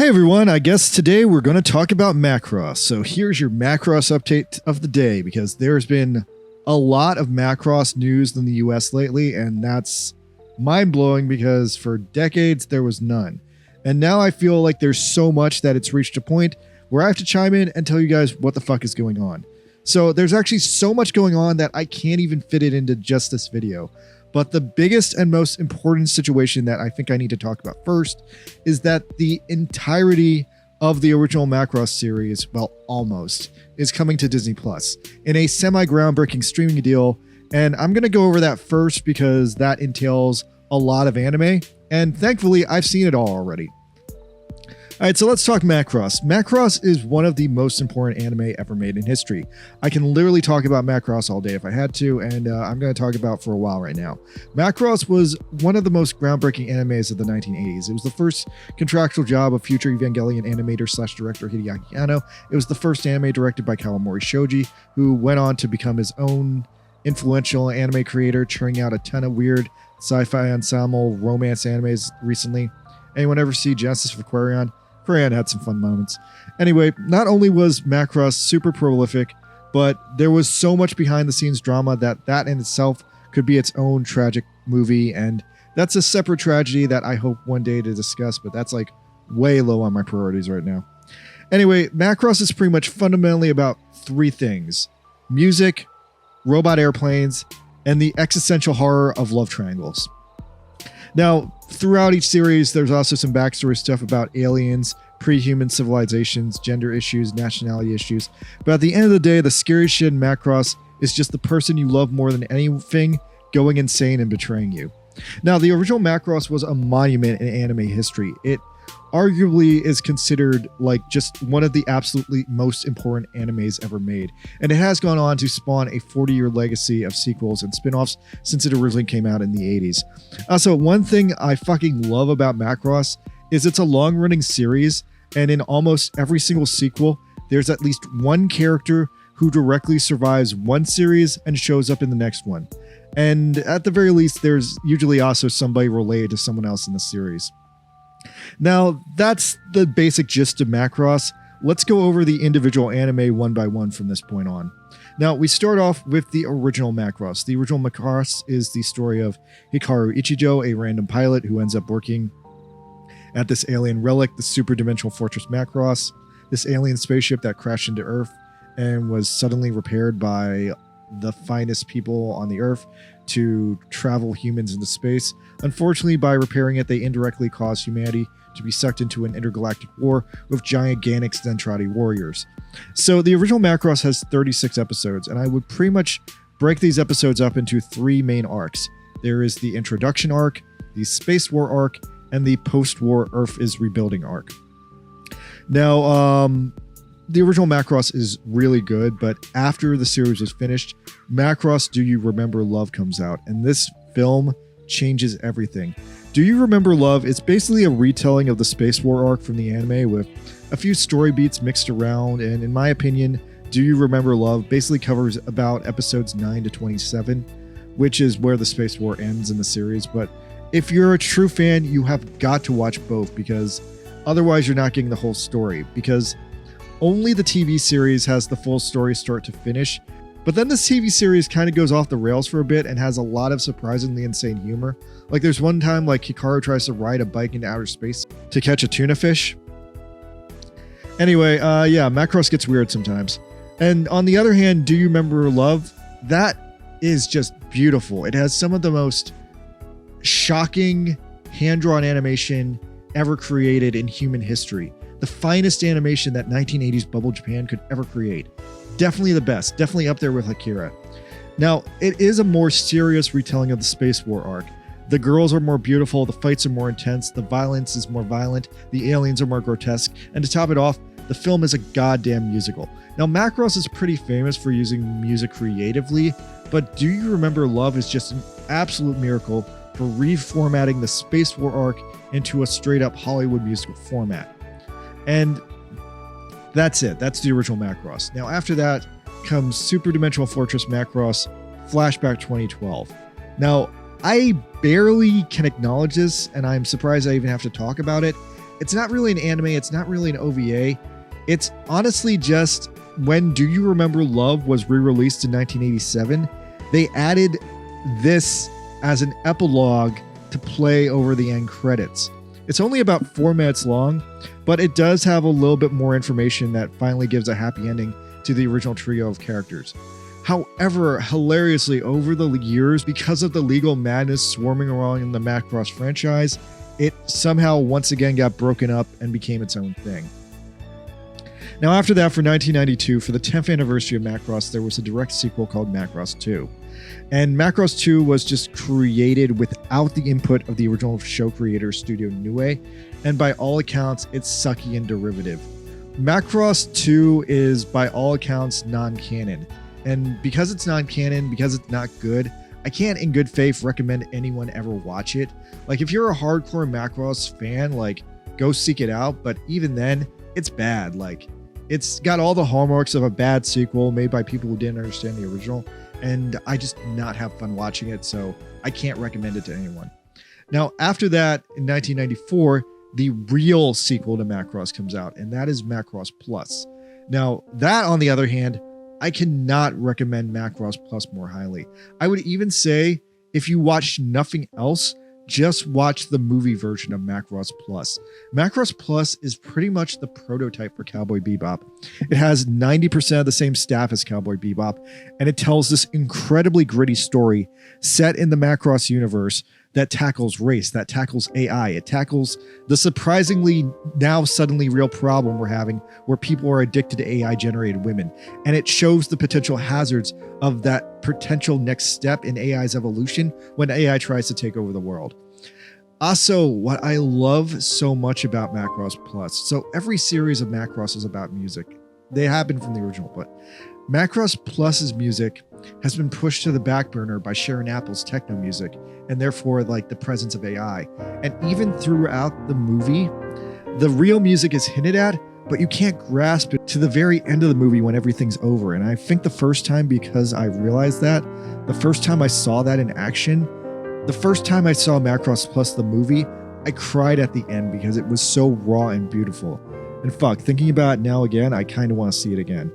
everyone, I guess today we're going to talk about Macross. So here's your Macross update of the day, because there's been a lot of Macross news in the US lately, and that's mind-blowing because for decades there was none. And now I feel like there's so much that it's reached a point where I have to chime in and tell you guys what the fuck is going on. So there's actually so much going on that I can't even fit it into just this video. But the biggest and most important situation that I think I need to talk about first is that the entirety of the original Macross series, well, almost, is coming to Disney Plus in a semi-groundbreaking streaming deal. And I'm going to go over that first because that entails a lot of anime. And thankfully, I've seen it all already. All right, so let's talk Macross. Macross is one of the most important anime ever made in history. I can literally talk about Macross all day if I had to, and I'm going to talk about it for a while right now. Macross was one of the most groundbreaking animes of the 1980s. It was the first contractual job of future Evangelion animator / director Hideaki Anno. It was the first anime directed by Kawamori Shoji, who went on to become his own influential anime creator, churning out a ton of weird sci-fi ensemble romance animes recently. Anyone ever see Genesis of Aquarion? Aquarion had some fun moments. Anyway, not only was Macross super prolific, but there was so much behind the scenes drama that in itself could be its own tragic movie, and that's a separate tragedy that I hope one day to discuss, but that's like way low on my priorities right now. Anyway, Macross is pretty much fundamentally about three things: music, robot airplanes, and the existential horror of love triangles. Now, throughout each series, there's also some backstory stuff about aliens, pre-human civilizations, gender issues, nationality issues. But at the end of the day, the scariest shit in Macross is just the person you love more than anything going insane and betraying you. Now, the original Macross was a monument in anime history. It arguably is considered like just one of the absolutely most important animes ever made, and it has gone on to spawn a 40-year legacy of sequels and spin-offs since it originally came out in the 80s. Also, one thing I fucking love about Macross is it's a long-running series, and in almost every single sequel there's at least one character who directly survives one series and shows up in the next one, and at the very least there's usually also somebody related to someone else in the series. Now, that's the basic gist of Macross. Let's go over the individual anime one by one from this point on. Now, we start off with the original Macross. The original Macross is the story of Hikaru Ichijo, a random pilot who ends up working at this alien relic, the super-dimensional fortress Macross, this alien spaceship that crashed into Earth and was suddenly repaired by the finest people on the Earth to travel humans into space. Unfortunately, by repairing it, they indirectly caused humanity to be sucked into an intergalactic war with gigantic Zentradi warriors. So the original Macross has 36 episodes, and I would pretty much break these episodes up into three main arcs. There is the introduction arc, the space war arc, and the post-war Earth is rebuilding arc. Now, the original Macross is really good, but after the series is finished, Macross Do You Remember Love comes out, and this film changes everything. Do You Remember Love is basically a retelling of the Space War arc from the anime with a few story beats mixed around, and in my opinion, Do You Remember Love basically covers about episodes 9 to 27, which is where the Space War ends in the series. But if you're a true fan, you have got to watch both, because otherwise you're not getting the whole story, because only the TV series has the full story start to finish. But then this TV series kind of goes off the rails for a bit and has a lot of surprisingly insane humor. Like there's one time like Hikaru tries to ride a bike into outer space to catch a tuna fish. Anyway, yeah, Macross gets weird sometimes. And on the other hand, Do You Remember Love? That is just beautiful. It has some of the most shocking hand-drawn animation ever created in human history. The finest animation that 1980s bubble Japan could ever create. Definitely the best. Definitely up there with Akira. Now, it is a more serious retelling of the Space War arc. The girls are more beautiful, the fights are more intense, the violence is more violent, the aliens are more grotesque, and to top it off, the film is a goddamn musical. Now, Macross is pretty famous for using music creatively, but Do You Remember Love is just an absolute miracle for reformatting the Space War arc into a straight-up Hollywood musical format. And that's it. That's the original Macross. Now, after that comes Super Dimensional Fortress Macross Flashback 2012. Now, I barely can acknowledge this, and I'm surprised I even have to talk about it. It's not really an anime. It's not really an OVA. It's honestly just when Do You Remember Love was re-released in 1987, they added this as an epilogue to play over the end credits. It's only about 4 minutes long, but it does have a little bit more information that finally gives a happy ending to the original trio of characters. However, hilariously, over the years, because of the legal madness swarming around in the Macross franchise, it somehow once again got broken up and became its own thing. Now after that, for 1992, for the 10th anniversary of Macross, there was a direct sequel called Macross II. And Macross II was just created without the input of the original show creator, Studio Nue, and by all accounts, it's sucky and derivative. Macross II is by all accounts non-canon. And because it's non-canon, because it's not good, I can't in good faith recommend anyone ever watch it. Like, if you're a hardcore Macross fan, like, go seek it out. But even then, it's bad. Like, it's got all the hallmarks of a bad sequel made by people who didn't understand the original. And I just did not have fun watching it, so I can't recommend it to anyone. Now, after that, in 1994, the real sequel to Macross comes out, and that is Macross Plus. Now, that, on the other hand, I cannot recommend Macross Plus more highly. I would even say, if you watch nothing else, just watch the movie version of Macross Plus. Macross Plus is pretty much the prototype for Cowboy Bebop. It has 90% of the same staff as Cowboy Bebop, and it tells this incredibly gritty story set in the Macross universe that tackles race, that tackles AI. It tackles the surprisingly now suddenly real problem we're having where people are addicted to AI-generated women. And it shows the potential hazards of that potential next step in AI's evolution when AI tries to take over the world. Also, what I love so much about Macross Plus, so every series of Macross is about music. They happen from the original, but Macross Plus's music has been pushed to the back burner by Sharon Apple's techno music, and therefore like the presence of AI. And even throughout the movie, the real music is hinted at, but you can't grasp it to the very end of the movie when everything's over. And I think the first time, because I realized that, the first time I saw that in action, the first time I saw Macross Plus the movie, I cried at the end because it was so raw and beautiful. And fuck, thinking about it now again, I kind of want to see it again.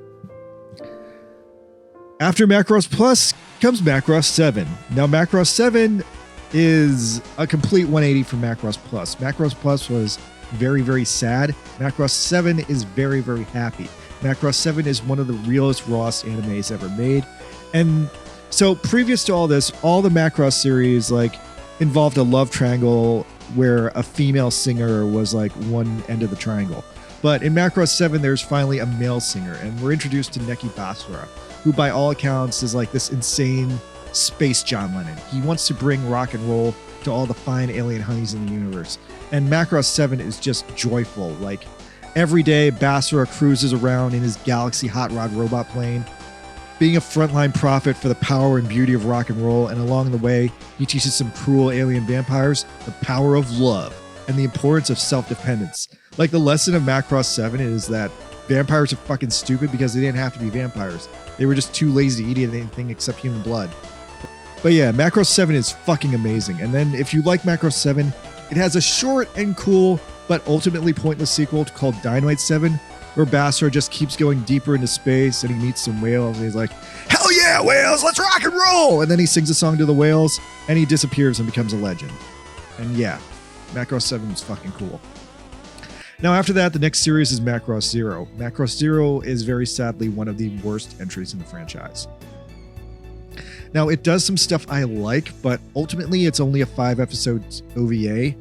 After Macross Plus comes Macross 7. Now Macross 7 is a complete 180 from Macross Plus. Macross Plus was very, very sad. Macross 7 is very, very happy. Macross 7 is one of the realest, rawest animes ever made. And so previous to all this, all the Macross series like involved a love triangle where a female singer was like one end of the triangle. But in Macross 7, there's finally a male singer, and we're introduced to Neki Basara, who by all accounts is like this insane space John Lennon. He wants to bring rock and roll to all the fine alien honeys in the universe. And Macross 7 is just joyful. Like, every day, Basara cruises around in his Galaxy Hot Rod robot plane, being a frontline prophet for the power and beauty of rock and roll, and along the way, he teaches some cruel alien vampires the power of love and the importance of self-dependence. Like, the lesson of Macross 7 is that vampires are fucking stupid because they didn't have to be vampires. They were just too lazy to eat anything except human blood. But yeah, Macross 7 is fucking amazing. And then if you like Macross 7, it has a short and cool, but ultimately pointless sequel called Dynamite 7, where Basara just keeps going deeper into space and he meets some whales and he's like, hell yeah, whales, let's rock and roll! And then he sings a song to the whales and he disappears and becomes a legend. And yeah, Macross 7 is fucking cool. Now after that, the next series is Macross 0. Macross 0 is very sadly one of the worst entries in the franchise. Now it does some stuff I like, but ultimately it's only a 5-episode OVA.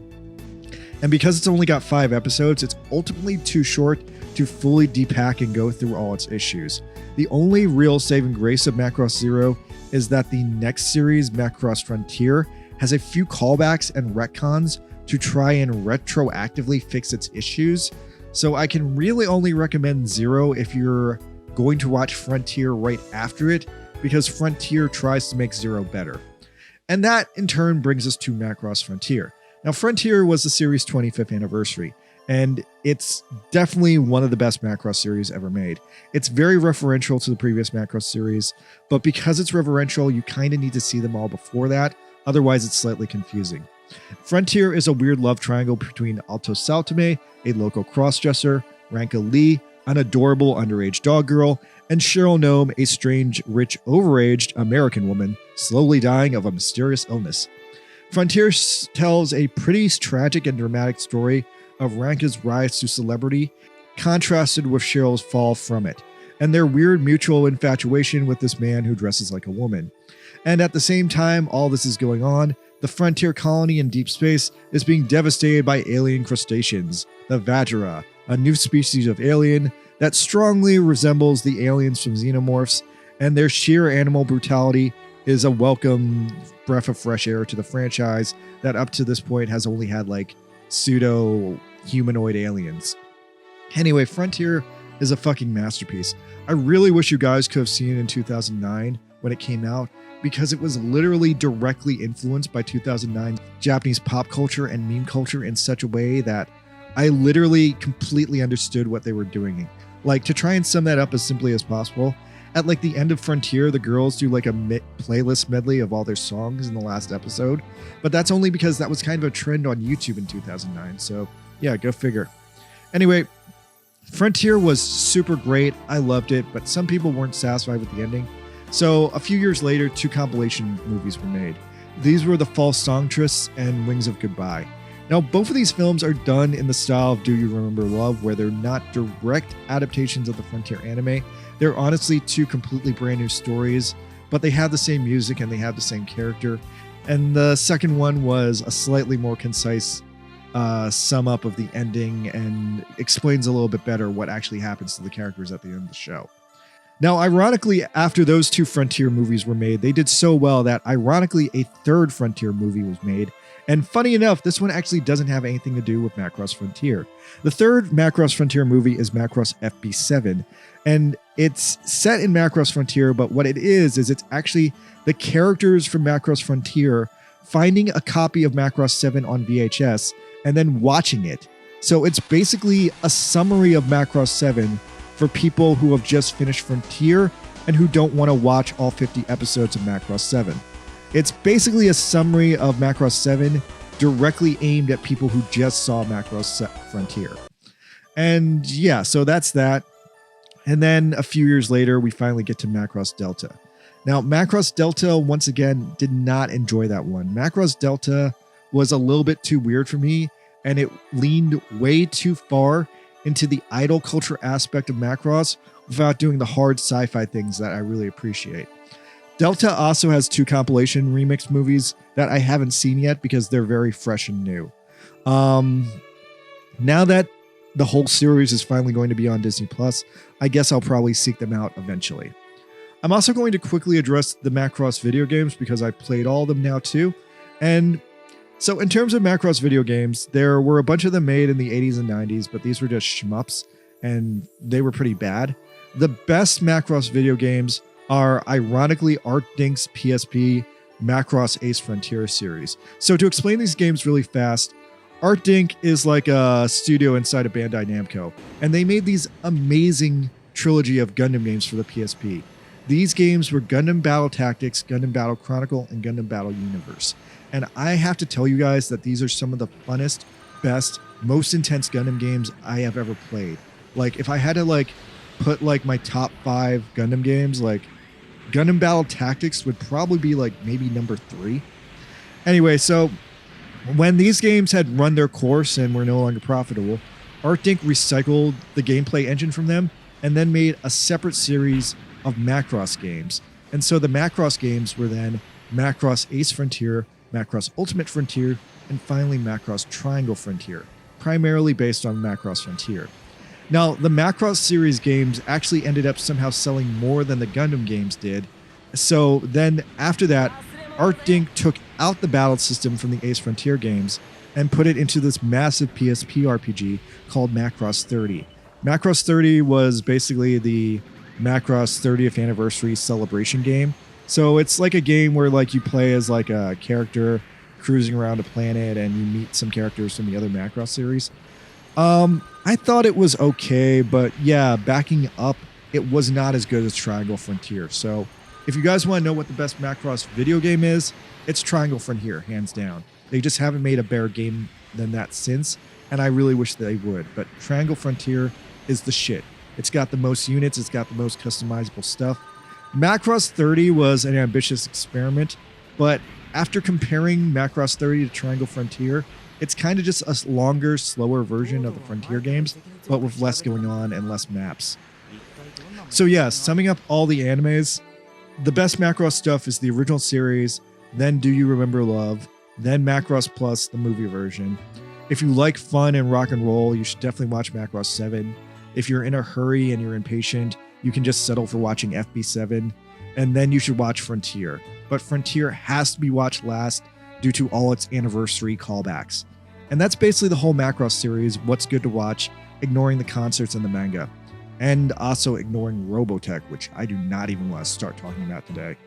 And because it's only got 5 episodes, it's ultimately too short to fully depack and go through all its issues. The only real saving grace of Macross 0 is that the next series, Macross Frontier, has a few callbacks and retcons to try and retroactively fix its issues. So I can really only recommend 0 if you're going to watch Frontier right after it, because Frontier tries to make 0 better. And that in turn brings us to Macross Frontier. Now Frontier was the series' 25th anniversary, and it's definitely one of the best Macross series ever made. It's very referential to the previous Macross series, but because it's referential, you kind of need to see them all before that, otherwise it's slightly confusing. Frontier is a weird love triangle between Alto Saltame, a local crossdresser, Ranka Lee, an adorable underage dog girl, and Cheryl Nome, a strange, rich, overaged American woman slowly dying of a mysterious illness. Frontier tells a pretty tragic and dramatic story of Ranka's rise to celebrity, contrasted with Cheryl's fall from it, and their weird mutual infatuation with this man who dresses like a woman. And at the same time all this is going on, the Frontier colony in deep space is being devastated by alien crustaceans, the Vajra, a new species of alien that strongly resembles the aliens from Xenomorphs, and their sheer animal brutality is a welcome breath of fresh air to the franchise that up to this point has only had like pseudo-humanoid aliens. Anyway, Frontier is a fucking masterpiece. I really wish you guys could have seen it in 2009 when it came out, because it was literally directly influenced by 2009 Japanese pop culture and meme culture in such a way that I literally completely understood what they were doing. Like, to try and sum that up as simply as possible, at like the end of Frontier, the girls do like a playlist medley of all their songs in the last episode, but that's only because that was kind of a trend on YouTube in 2009. So yeah, go figure. Anyway, Frontier was super great. I loved it, but some people weren't satisfied with the ending. So a few years later, 2 compilation movies were made. These were The False Songstress and Wings of Goodbye. Now, both of these films are done in the style of Do You Remember Love, where they're not direct adaptations of the Frontier anime. They're honestly 2 completely brand new stories, but they have the same music and they have the same character. And the second one was a slightly more concise sum up of the ending and explains a little bit better what actually happens to the characters at the end of the show. Now, ironically, after those 2 Frontier movies were made, they did so well that ironically a 3rd Frontier movie was made. And funny enough, this one actually doesn't have anything to do with Macross Frontier. The 3rd Macross Frontier movie is Macross FB7, and it's set in Macross Frontier, but what it is it's actually the characters from Macross Frontier finding a copy of Macross 7 on VHS and then watching it. So it's basically a summary of Macross 7 for people who have just finished Frontier and who don't want to watch all 50 episodes of Macross 7. It's basically a summary of Macross 7 directly aimed at people who just saw Macross Frontier. And yeah, so that's that. And then a few years later, we finally get to Macross Delta. Now, Macross Delta, once again, did not enjoy that one. Macross Delta was a little bit too weird for me, and it leaned way too far into the idol culture aspect of Macross without doing the hard sci-fi things that I really appreciate. Delta also has 2 compilation remix movies that I haven't seen yet because they're very fresh and new. Now that the whole series is finally going to be on Disney Plus, I guess I'll probably seek them out eventually. I'm also going to quickly address the Macross video games because I played all of them now too. And so in terms of Macross video games, there were a bunch of them made in the 80s and 90s, but these were just shmups and they were pretty bad. The best Macross video games are ironically Art Dink's PSP Macross Ace Frontier series. So to explain these games really fast, Art Dink is like a studio inside of Bandai Namco, and they made these amazing trilogy of Gundam games for the PSP. These games were Gundam Battle Tactics, Gundam Battle Chronicle, and Gundam Battle Universe. And I have to tell you guys that these are some of the funnest, best, most intense Gundam games I have ever played. Like, if I had to like put like my top 5 Gundam games, like Gundam Battle Tactics would probably be like maybe number 3. Anyway, so when these games had run their course and were no longer profitable, Art Dink recycled the gameplay engine from them and then made a separate series of Macross games. And so the Macross games were then Macross Ace Frontier, Macross Ultimate Frontier, and finally Macross Triangle Frontier, primarily based on Macross Frontier. Now, the Macross series games actually ended up somehow selling more than the Gundam games did. So then after that, Art Dink took out the battle system from the Ace Frontier games and put it into this massive PSP RPG called Macross 30. Macross 30 was basically the Macross 30th anniversary celebration game. So it's like a game where like you play as like a character cruising around a planet and you meet some characters from the other Macross series. I thought it was okay, but yeah, backing up, it was not as good as Triangle Frontier. So if you guys want to know what the best Macross video game is, it's Triangle Frontier, hands down. They just haven't made a better game than that since, and I really wish they would. But Triangle Frontier is the shit. It's got the most units, it's got the most customizable stuff. Macross 30 was an ambitious experiment, but after comparing Macross 30 to Triangle Frontier, it's kind of just a longer, slower version of the Frontier games, but with less going on and less maps. So yeah, summing up all the animes, the best Macross stuff is the original series, then Do You Remember Love, then Macross Plus, the movie version. If you like fun and rock and roll, you should definitely watch Macross 7. If you're in a hurry and you're impatient, you can just settle for watching FB7, and then you should watch Frontier. But Frontier has to be watched last due to all its anniversary callbacks. And that's basically the whole Macross series, what's good to watch, ignoring the concerts and the manga. And also ignoring Robotech, which I do not even want to start talking about today.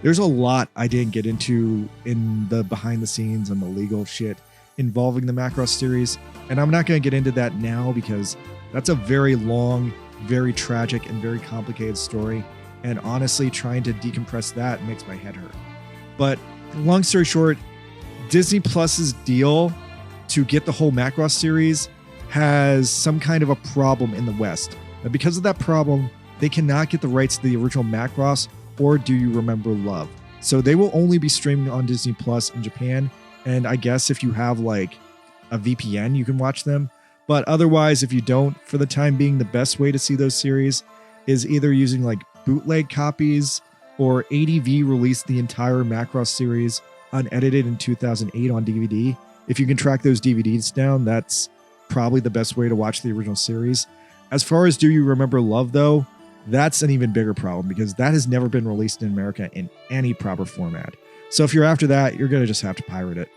There's a lot I didn't get into in the behind the scenes and the legal shit involving the Macross series, and I'm not going to get into that now because that's a very long, very tragic, and very complicated story, and honestly, trying to decompress that makes my head hurt. But long story short, Disney Plus's deal to get the whole Macross series has some kind of a problem in the West. And because of that problem, they cannot get the rights to the original Macross or Do You Remember Love. So they will only be streaming on Disney Plus in Japan, and I guess if you have like a VPN, you can watch them. But otherwise, if you don't, for the time being, the best way to see those series is either using like bootleg copies, or ADV released the entire Macross series unedited in 2008 on DVD. If you can track those DVDs down, that's probably the best way to watch the original series. As far as Do You Remember Love, though, that's an even bigger problem because that has never been released in America in any proper format. So if you're after that, you're going to just have to pirate it.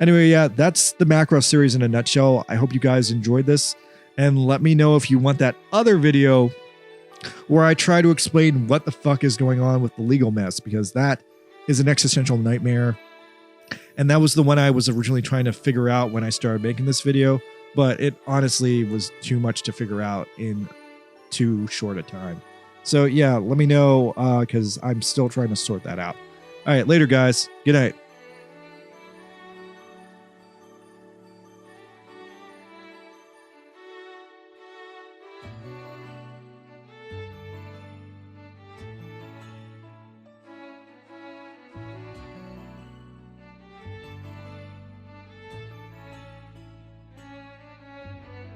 Anyway, yeah, that's the Macross series in a nutshell. I hope you guys enjoyed this, and let me know if you want that other video where I try to explain what the fuck is going on with the legal mess, because that is an existential nightmare. And that was the one I was originally trying to figure out when I started making this video, but it honestly was too much to figure out in too short a time. So yeah, let me know, because I'm still trying to sort that out. All right, later guys. Good night.